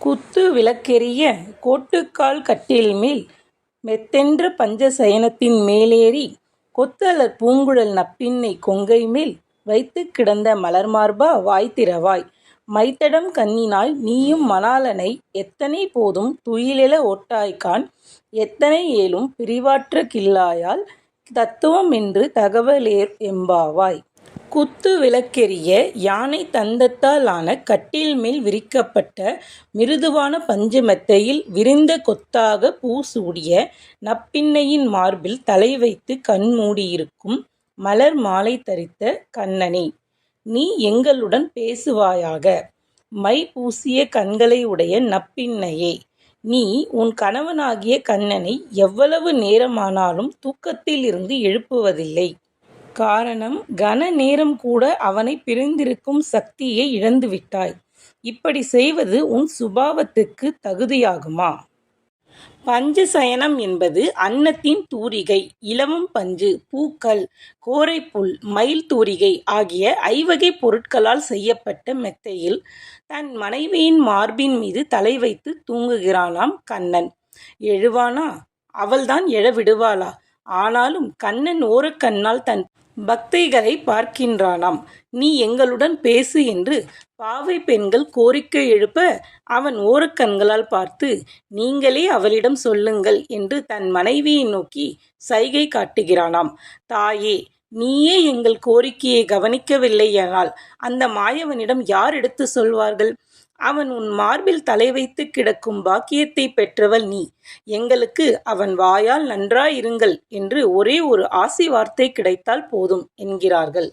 குத்து விளக்கெரிய கோட்டுக்கால் கட்டில்மேல் மெத்தென்ற பஞ்ச சயனத்தின் மேலேறி கொத்தலர் பூங்குழல் நப்பின்னை கொங்கைமேல் வைத்துக் கிடந்த மலர்மார்பா வாய்திறவாய்! மைத்தடம் கண்ணினாய் நீயும் மணாளனை எத்தனை போதும் துயிலெழ ஒட்டாய்காண் எத்தனை ஏலும் பிரிவாற்ற கில்லாயால் தத்துவமென்று தகவலேற் எம்பாவாய்! குத்து விளக்கெரிய யானை தந்தத்தால் ஆன கட்டில்மேல் விரிக்கப்பட்ட மிருதுவான பஞ்சு மெத்தையில் விரிந்த கொத்தாக பூசூடிய நப்பின்னையின் மார்பில் தலைவைத்து கண்மூடியிருக்கும் மலர் மாலை தரித்த கண்ணனே, நீ எங்களுடன் பேசுவாயாக! மை பூசிய கண்களை உடைய நப்பின்னையே, நீ உன் கணவனாகிய கண்ணனை எவ்வளவு நேரமானாலும் தூக்கத்திலிருந்து எழுப்புவதில்லை. காரணம், கன நேரம் கூட அவனை பிரிந்திருக்கும் சக்தியை இழந்துவிட்டாய். இப்படி செய்வது உன் சுபாவத்துக்கு தகுதியாகுமா? பஞ்ச சயனம் என்பது அன்னத்தின் தூரிகை, இலவம் பஞ்சு, பூக்கள், கோரைப்புல், மயில் தூரிகை ஆகிய ஐவகைப் பொருட்களால் செய்யப்பட்ட மெத்தையில் தன் மனைவியின் மார்பின் மீது தலை வைத்து தூங்குகிறானாம் கண்ணன். எழுவானா? அவள்தான் எழ விடுவாளா? ஆனாலும் கண்ணன் ஓரக்கண்ணால் தன் பக்தைகளை பார்க்கின்றானாம். நீ எங்களுடன் பேசு என்று பாவை பெண்கள் கோரிக்கை எழுப்ப அவன் ஓரக்கண்களால் பார்த்து, நீங்களே அவளிடம் சொல்லுங்கள் என்று தன் மனைவியை நோக்கி சைகை காட்டுகிறானாம். தாயே, நீயே எங்கள் கோரிக்கையை கவனிக்கவில்லையானால் அந்த மாயவனிடம் யார் எடுத்து சொல்வார்கள்? அவன் உன் மார்பில் தலை வைத்து கிடக்கும் பாக்கியத்தை பெற்றவள் நீ. எங்களுக்கு அவன் வாயால் நன்றாயிருங்கள் என்று ஒரே ஒரு ஆசி வார்த்தை கிடைத்தால் போதும் என்கிறார்கள்.